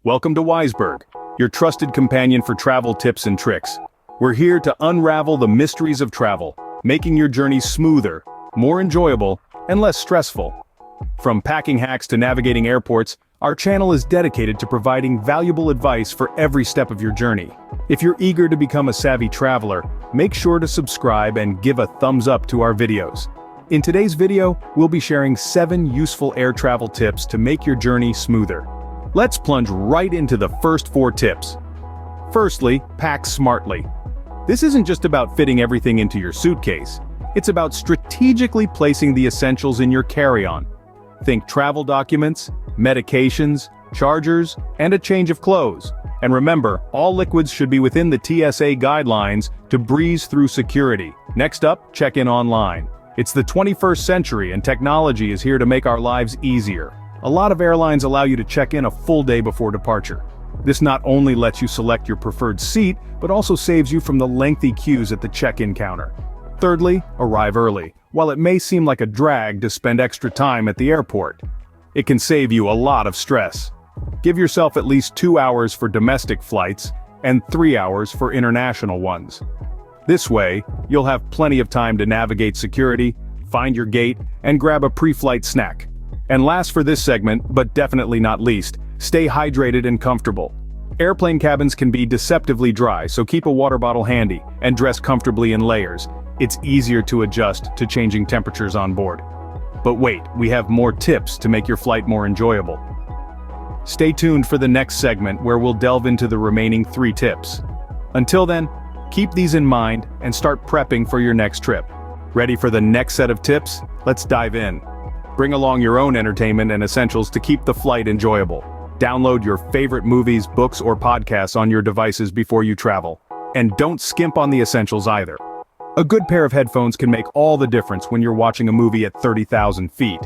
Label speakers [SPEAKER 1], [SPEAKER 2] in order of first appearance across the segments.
[SPEAKER 1] Welcome to Wiseberg, your trusted companion for travel tips and tricks. We're here to unravel the mysteries of travel, making your journey smoother, more enjoyable, and less stressful. From packing hacks to navigating airports, our channel is dedicated to providing valuable advice for every step of your journey. If you're eager to become a savvy traveler, make sure to subscribe and give a thumbs up to our videos. In today's video, we'll be sharing 7 useful air travel tips to make your journey smoother. Let's plunge right into the first 4 tips. Firstly, pack smartly. This isn't just about fitting everything into your suitcase. It's about strategically placing the essentials in your carry-on. Think travel documents, medications, chargers, and a change of clothes. And remember, all liquids should be within the TSA guidelines to breeze through security. Next up, check in online. It's the 21st century and technology is here to make our lives easier. A lot of airlines allow you to check in a full day before departure. This not only lets you select your preferred seat, but also saves you from the lengthy queues at the check-in counter. Thirdly, arrive early. While it may seem like a drag to spend extra time at the airport, it can save you a lot of stress. Give yourself at least 2 hours for domestic flights and 3 hours for international ones. This way, you'll have plenty of time to navigate security, find your gate, and grab a pre-flight snack. And last for this segment, but definitely not least, stay hydrated and comfortable. Airplane cabins can be deceptively dry, so keep a water bottle handy and dress comfortably in layers. It's easier to adjust to changing temperatures on board. But wait, we have more tips to make your flight more enjoyable. Stay tuned for the next segment where we'll delve into the remaining 3 tips. Until then, keep these in mind and start prepping for your next trip. Ready for the next set of tips? Let's dive in. Bring along your own entertainment and essentials to keep the flight enjoyable. Download your favorite movies, books, or podcasts on your devices before you travel. And don't skimp on the essentials either. A good pair of headphones can make all the difference when you're watching a movie at 30,000 feet.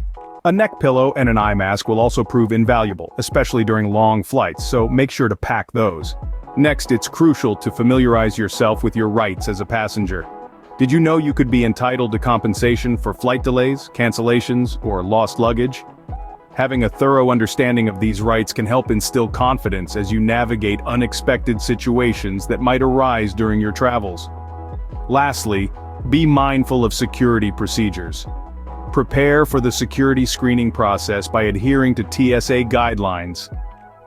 [SPEAKER 1] A neck pillow and an eye mask will also prove invaluable, especially during long flights, so make sure to pack those. Next, it's crucial to familiarize yourself with your rights as a passenger. Did you know you could be entitled to compensation for flight delays, cancellations, or lost luggage? Having a thorough understanding of these rights can help instill confidence as you navigate unexpected situations that might arise during your travels. Lastly, be mindful of security procedures. Prepare for the security screening process by adhering to TSA guidelines.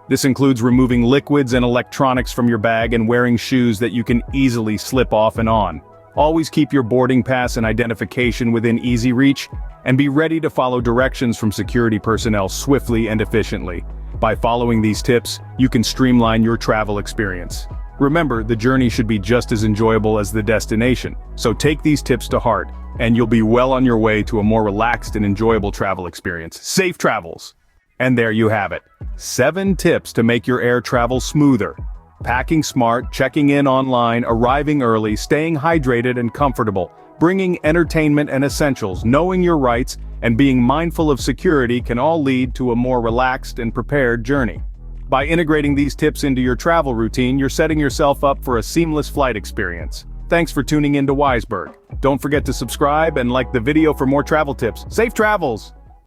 [SPEAKER 1] This includes removing liquids and electronics from your bag and wearing shoes that you can easily slip off and on. Always keep your boarding pass and identification within easy reach, and be ready to follow directions from security personnel swiftly and efficiently. By following these tips, you can streamline your travel experience. Remember, the journey should be just as enjoyable as the destination, so take these tips to heart, and you'll be well on your way to a more relaxed and enjoyable travel experience. Safe travels! And there you have it. 7 tips to make your air travel smoother. Packing smart, checking in online, arriving early, staying hydrated and comfortable, bringing entertainment and essentials, knowing your rights, and being mindful of security can all lead to a more relaxed and prepared journey. By integrating these tips into your travel routine, you're setting yourself up for a seamless flight experience. Thanks for tuning in to Wiseberg. Don't forget to subscribe and like the video for more travel tips. Safe travels!